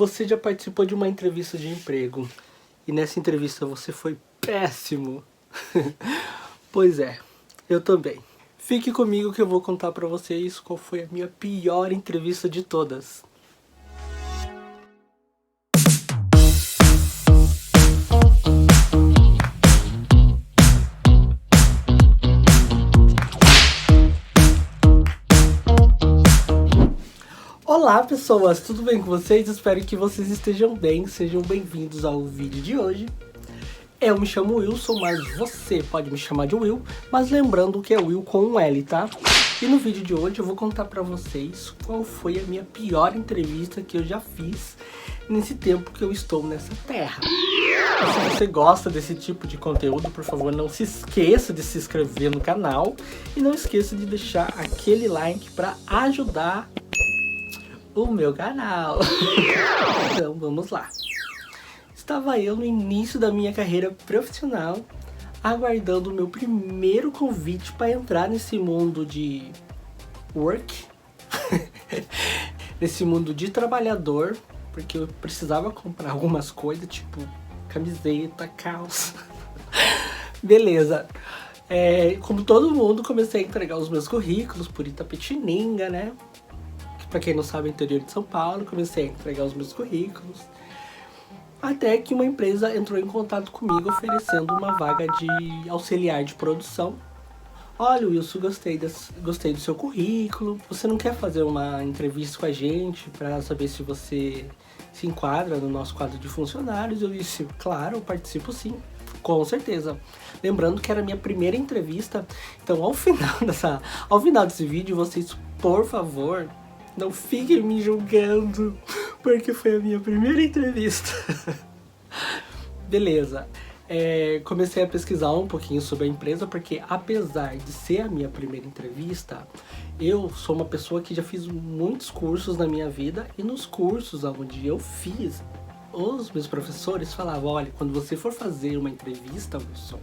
Você já participou de uma entrevista de emprego e nessa entrevista você foi péssimo? Pois é, eu também. Fique comigo que eu vou contar pra vocês qual foi a minha pior entrevista de todas. Olá pessoas, tudo bem com vocês? Espero que vocês estejam bem, sejam bem-vindos ao vídeo de hoje. Eu me chamo Wilson, mas você pode me chamar de Will, mas lembrando que é Will com um L, tá? E no vídeo de hoje eu vou contar pra vocês qual foi a minha pior entrevista que eu já fiz nesse tempo que eu estou nessa terra. Se você gosta desse tipo de conteúdo, por favor, não se esqueça de se inscrever no canal e não esqueça de deixar aquele like pra ajudar o meu canal. Então vamos lá. Estava eu no início da minha carreira profissional, aguardando o meu primeiro convite para entrar nesse mundo de work, nesse mundo de trabalhador, porque eu precisava comprar algumas coisas, tipo camiseta, calça. Beleza. Como todo mundo, comecei a entregar os meus currículos por Itapetininga, né? Pra quem não sabe, interior de São Paulo, comecei a entregar os meus currículos. Até que uma empresa entrou em contato comigo oferecendo uma vaga de auxiliar de produção. Olha, Wilson, gostei do seu currículo. Você não quer fazer uma entrevista com a gente para saber se você se enquadra no nosso quadro de funcionários? Eu disse, claro, eu participo sim, com certeza. Lembrando que era a minha primeira entrevista. Então, ao final desse vídeo, vocês, por favor, não fiquem me julgando, porque foi a minha primeira entrevista. Beleza. Comecei a pesquisar um pouquinho sobre a empresa, porque apesar de ser a minha primeira entrevista, eu sou uma pessoa que já fiz muitos cursos na minha vida, e nos cursos onde eu fiz, os meus professores falavam, olha, quando você for fazer uma entrevista, Wilson,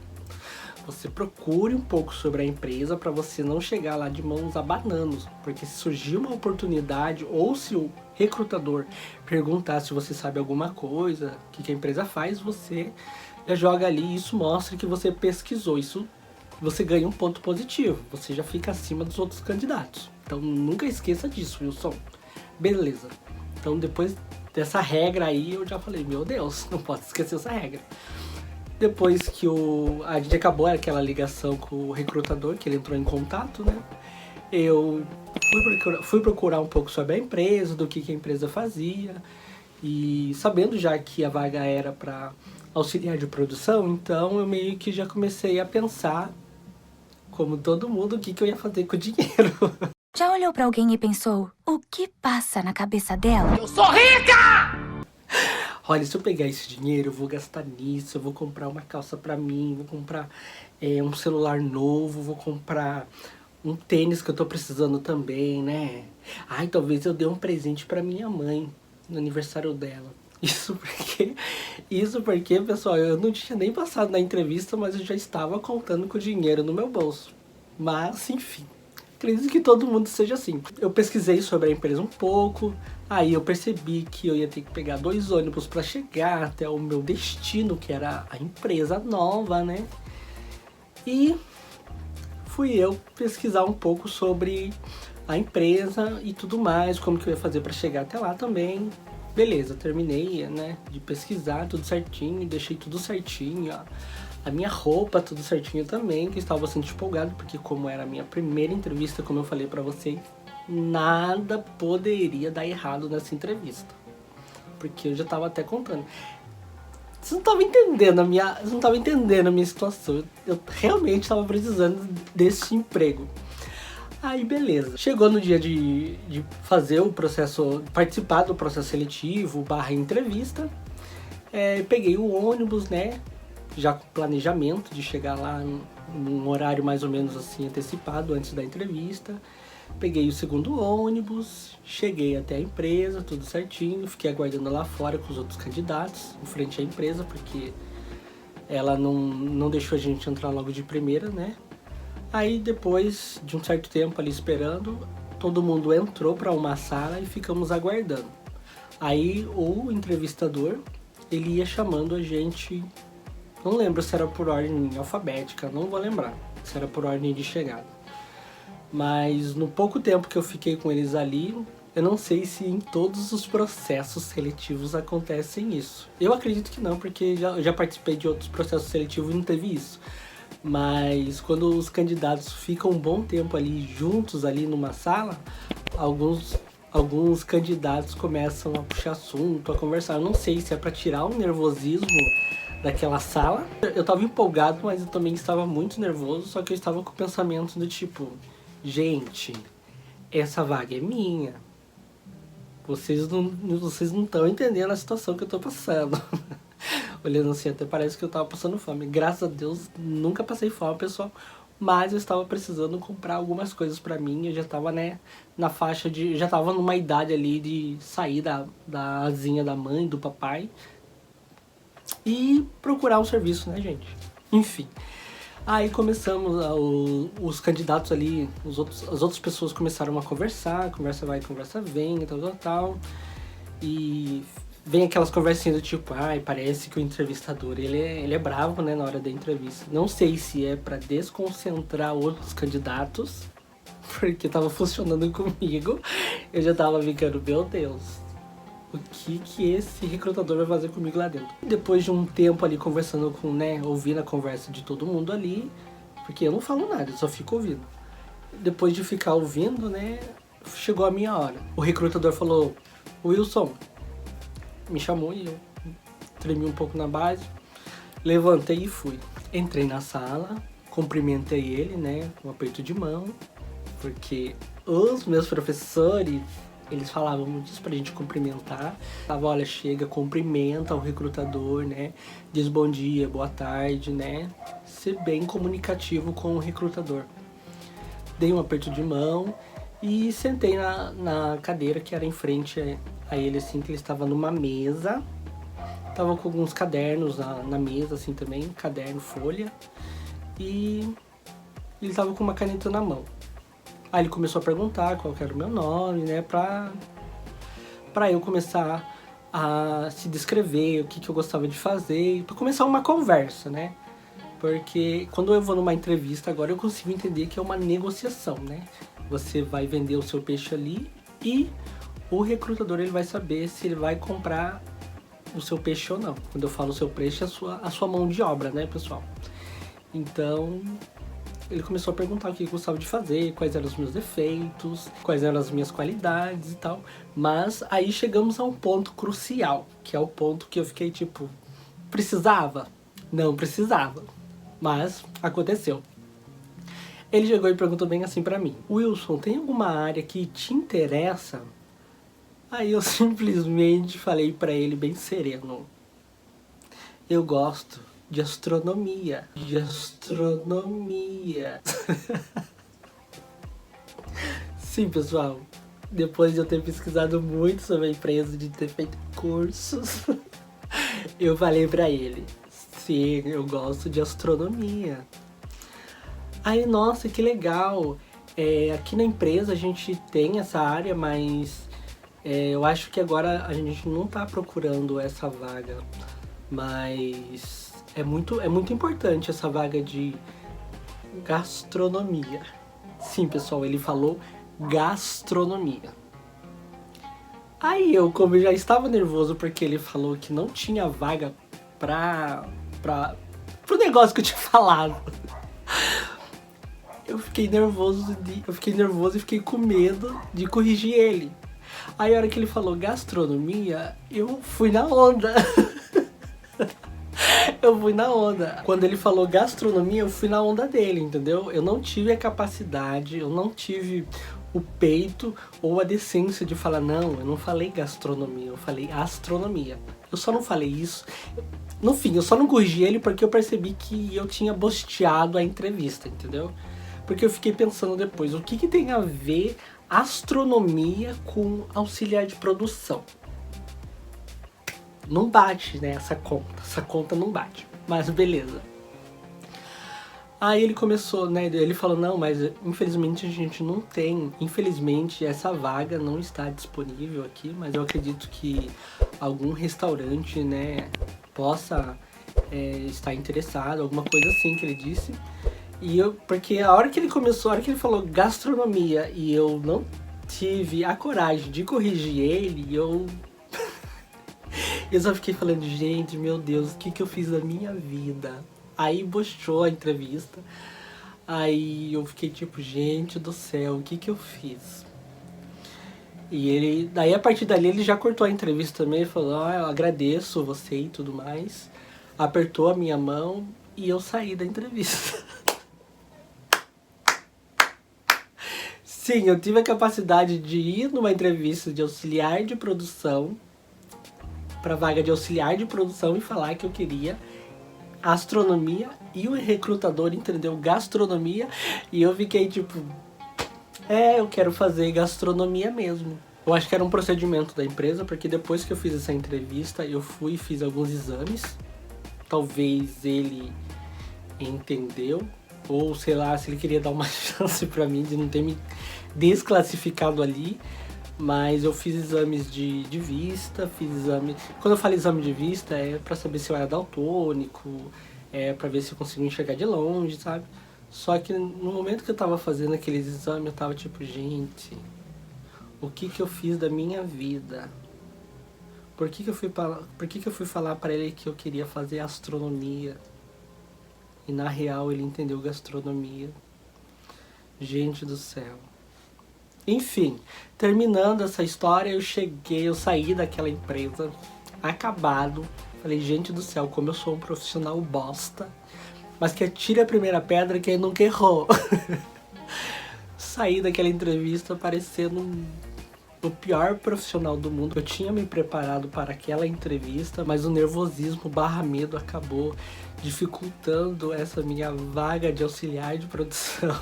você procure um pouco sobre a empresa para você não chegar lá de mãos abanando, porque se surgir uma oportunidade ou se o recrutador perguntar se você sabe alguma coisa, o que a empresa faz, você já joga ali e isso mostra que você pesquisou, isso você ganha um ponto positivo, você já fica acima dos outros candidatos. Então nunca esqueça disso, Wilson. Beleza. Então depois dessa regra aí eu já falei, meu Deus, não posso esquecer essa regra. Depois que a gente acabou aquela ligação com o recrutador, que ele entrou em contato, né? Eu fui procurar um pouco sobre a empresa, do que a empresa fazia. E sabendo já que a vaga era para auxiliar de produção, então eu meio que já comecei a pensar, como todo mundo, o que eu ia fazer com o dinheiro. Já olhou pra alguém e pensou, o que passa na cabeça dela? Eu sou rica! Olha, se eu pegar esse dinheiro, eu vou gastar nisso, eu vou comprar uma calça pra mim, vou comprar um celular novo, vou comprar um tênis que eu tô precisando também, né? Ai, talvez eu dê um presente pra minha mãe no aniversário dela. Isso porque, pessoal, eu não tinha nem passado na entrevista, mas eu já estava contando com o dinheiro no meu bolso. Mas, enfim. Acredito que todo mundo seja assim. Eu pesquisei sobre a empresa um pouco, aí eu percebi que eu ia ter que pegar 2 ônibus para chegar até o meu destino, que era a empresa nova, né? E fui eu pesquisar um pouco sobre a empresa e tudo mais, como que eu ia fazer para chegar até lá também. Beleza, terminei, né, de pesquisar tudo certinho, deixei tudo certinho, ó. A minha roupa, tudo certinho também, que eu estava bastante empolgado, porque como era a minha primeira entrevista, como eu falei pra vocês, nada poderia dar errado nessa entrevista. Porque eu já estava até contando. Você não estava entendendo a minha situação. Eu realmente estava precisando desse emprego. Aí beleza. Chegou no dia de fazer o processo, participar do processo seletivo, / entrevista. Peguei o ônibus, né? Já com planejamento de chegar lá num horário mais ou menos assim antecipado antes da entrevista. Peguei o segundo ônibus, cheguei até a empresa, tudo certinho, fiquei aguardando lá fora com os outros candidatos, em frente à empresa, porque ela não deixou a gente entrar logo de primeira, né? Aí depois de um certo tempo ali esperando, todo mundo entrou para uma sala e ficamos aguardando. Aí o entrevistador, ele ia chamando a gente, não lembro se era por ordem alfabética, não vou lembrar se era por ordem de chegada. Mas no pouco tempo que eu fiquei com eles ali, eu não sei se em todos os processos seletivos acontecem isso. Eu acredito que não, porque eu já participei de outros processos seletivos e não teve isso. Mas quando os candidatos ficam um bom tempo ali juntos ali numa sala, alguns candidatos começam a puxar assunto, a conversar. Eu não sei se é para tirar o nervosismo daquela sala. Eu tava empolgado, mas eu também estava muito nervoso, só que eu estava com o pensamento do tipo, gente, essa vaga é minha. Vocês não estão entendendo a situação que eu tô passando. Olhando assim, até parece que eu tava passando fome. Graças a Deus, nunca passei fome, pessoal. Mas eu estava precisando comprar algumas coisas pra mim. Eu já tava, né, na faixa de... Já tava numa idade ali de sair da asinha da mãe, do papai. E procurar um serviço, né, gente? Enfim. Aí começamos, os candidatos ali, as outras pessoas começaram a conversar, conversa vai, conversa vem, tal. E vem aquelas conversinhas do tipo, ai, parece que o entrevistador, ele é bravo, né, na hora da entrevista. Não sei se é pra desconcentrar outros candidatos, porque tava funcionando comigo. Eu já tava ficando, meu Deus, o que esse recrutador vai fazer comigo lá dentro? Depois de um tempo ali conversando com, né, ouvindo a conversa de todo mundo ali, porque eu não falo nada, eu só fico ouvindo. Depois de ficar ouvindo, né, chegou a minha hora. O recrutador falou, Wilson, me chamou e eu tremi um pouco na base, levantei e fui. Entrei na sala, cumprimentei ele, né, com um aperto de mão, porque os meus professores, eles falavam muito isso pra gente cumprimentar. Falava, olha, chega, cumprimenta o recrutador, né? Diz bom dia, boa tarde, né? Ser bem comunicativo com o recrutador. Dei um aperto de mão e sentei na cadeira que era em frente a ele, assim, que ele estava numa mesa. Tava com alguns cadernos na mesa, assim, também, caderno, folha. E ele tava com uma caneta na mão. Aí ele começou a perguntar qual que era o meu nome, né, pra eu começar a se descrever, o que eu gostava de fazer, pra começar uma conversa, né? Porque quando eu vou numa entrevista agora eu consigo entender que é uma negociação, né? Você vai vender o seu peixe ali e o recrutador ele vai saber se ele vai comprar o seu peixe ou não. Quando eu falo o seu peixe, a sua mão de obra, né, pessoal? Então ele começou a perguntar o que eu gostava de fazer, quais eram os meus defeitos, quais eram as minhas qualidades e tal. Mas aí chegamos a um ponto crucial, que é o ponto que eu fiquei tipo, precisava? Não precisava, mas aconteceu. Ele chegou e perguntou bem assim pra mim, Wilson, tem alguma área que te interessa? Aí eu simplesmente falei pra ele bem sereno, eu gosto de astronomia. De astronomia. Sim, pessoal. Depois de eu ter pesquisado muito sobre a empresa, de ter feito cursos, eu falei pra ele, sim, eu gosto de astronomia. Aí, nossa, que legal. Aqui na empresa a gente tem essa área, mas eu acho que agora a gente não tá procurando essa vaga. Mas é muito importante essa vaga de gastronomia. Sim, pessoal, ele falou gastronomia. Aí eu, como eu já estava nervoso porque ele falou que não tinha vaga pro negócio que eu tinha falado. Eu fiquei nervoso e fiquei com medo de corrigir ele. Aí a hora que ele falou gastronomia, eu fui na onda. Eu fui na onda. Quando ele falou gastronomia, eu fui na onda dele, entendeu? Eu não tive a capacidade, eu não tive o peito ou a decência de falar, não, eu não falei gastronomia, eu falei astronomia. Eu só não falei isso. No fim, eu só não corrigi ele porque eu percebi que eu tinha bosteado a entrevista, entendeu? Porque eu fiquei pensando depois, o que tem a ver astronomia com auxiliar de produção? Não bate, né, essa conta não bate, mas beleza. Aí ele começou, né, ele falou, não, mas infelizmente a gente não tem, infelizmente essa vaga não está disponível aqui, mas eu acredito que algum restaurante, né, possa estar interessado, alguma coisa assim que ele disse. E porque a hora que ele começou, a hora que ele falou gastronomia e eu não tive a coragem de corrigir ele, eu só fiquei falando, gente, meu Deus, o que eu fiz da minha vida? Aí bochou a entrevista. Aí eu fiquei tipo, gente do céu, o que eu fiz? E ele, daí a partir dali ele já cortou a entrevista também, ele falou, eu agradeço você e tudo mais. Apertou a minha mão e eu saí da entrevista. Sim, eu tive a capacidade de ir numa entrevista de auxiliar de produção, pra vaga de auxiliar de produção e falar que eu queria astronomia e o recrutador entendeu gastronomia e eu fiquei tipo, eu quero fazer gastronomia mesmo. Eu acho que era um procedimento da empresa, porque depois que eu fiz essa entrevista, eu fui e fiz alguns exames. Talvez ele entendeu, ou sei lá, se ele queria dar uma chance pra mim de não ter me desclassificado ali. Mas eu fiz exames de vista, fiz exame... Quando eu falo exame de vista, é pra saber se eu era daltônico, é pra ver se eu consigo enxergar de longe, sabe? Só que no momento que eu tava fazendo aqueles exames, eu tava tipo, gente, o que eu fiz da minha vida? Por que eu fui falar pra ele que eu queria fazer astronomia? E na real ele entendeu gastronomia. Gente do céu. Enfim, terminando essa história, eu saí daquela empresa, acabado. Falei, gente do céu, como eu sou um profissional bosta. Mas que atire a primeira pedra quem nunca errou. Saí daquela entrevista parecendo o pior profissional do mundo. Eu tinha me preparado para aquela entrevista, mas o nervosismo / medo acabou dificultando essa minha vaga de auxiliar de produção.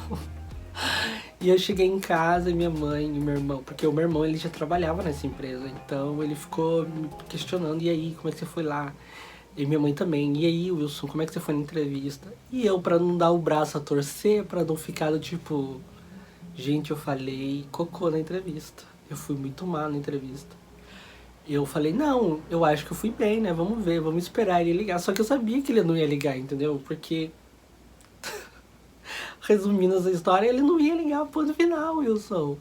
E eu cheguei em casa e minha mãe e meu irmão, porque o meu irmão ele já trabalhava nessa empresa, então ele ficou me questionando, e aí, como é que você foi lá? E minha mãe também, e aí, Wilson, como é que você foi na entrevista? E eu, pra não dar o braço a torcer, pra não ficar do tipo, gente, eu falei cocô na entrevista, eu fui muito mal na entrevista. Eu falei, não, eu acho que eu fui bem, né, vamos ver, vamos esperar ele ligar, só que eu sabia que ele não ia ligar, entendeu? Porque... resumindo essa história, ele não ia ligar pro ponto final, Wilson.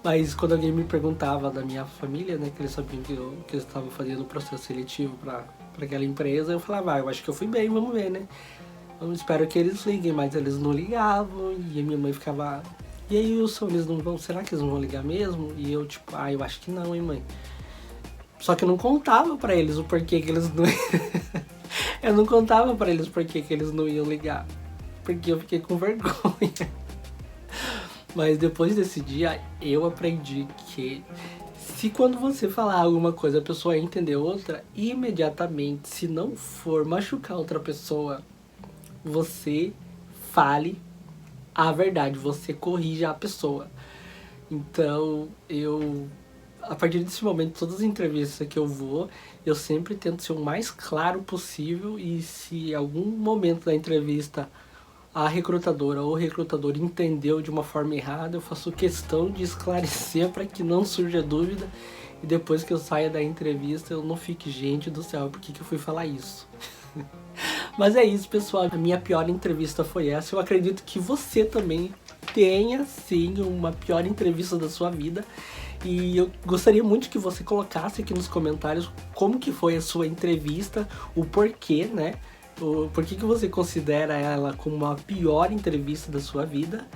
Mas quando alguém me perguntava da minha família, né, que eles sabiam que eu estava fazendo o processo seletivo pra aquela empresa, eu falava, eu acho que eu fui bem, vamos ver, né. Eu espero que eles liguem, mas eles não ligavam, e a minha mãe ficava, e aí, Wilson, eles não vão, será que eles não vão ligar mesmo? E eu tipo, eu acho que não, hein, mãe. Só que eu não contava pra eles o porquê que eles não... eu não contava pra eles o porquê que eles não iam ligar. Porque eu fiquei com vergonha. Mas depois desse dia, eu aprendi que se quando você falar alguma coisa, a pessoa entender outra, imediatamente, se não for machucar outra pessoa, você fale a verdade, você corrija a pessoa. Então, a partir desse momento, todas as entrevistas que eu vou, eu sempre tento ser o mais claro possível, e se em algum momento da entrevista a recrutadora ou o recrutador entendeu de uma forma errada, eu faço questão de esclarecer para que não surja dúvida, e depois que eu saia da entrevista eu não fique, gente do céu, por que eu fui falar isso? Mas é isso, pessoal, a minha pior entrevista foi essa. Eu acredito que você também tenha sim uma pior entrevista da sua vida, e eu gostaria muito que você colocasse aqui nos comentários como que foi a sua entrevista, o porquê, né? Por que você considera ela como a pior entrevista da sua vida.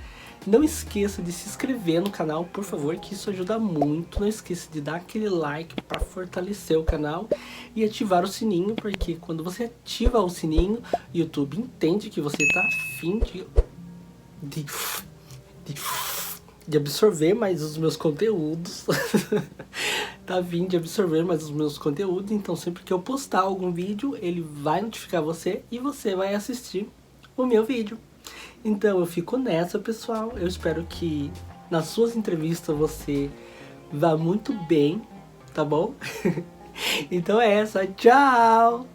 Não esqueça de se inscrever no canal, por favor, que isso ajuda muito. Não esqueça de dar aquele like para fortalecer o canal e ativar o sininho, porque quando você ativa o sininho, o YouTube entende que você está afim de absorver mais os meus conteúdos. Tá vindo de absorver mais os meus conteúdos, então sempre que eu postar algum vídeo, ele vai notificar você e você vai assistir o meu vídeo. Então eu fico nessa, pessoal. Eu espero que nas suas entrevistas você vá muito bem, tá bom? Então é essa, tchau!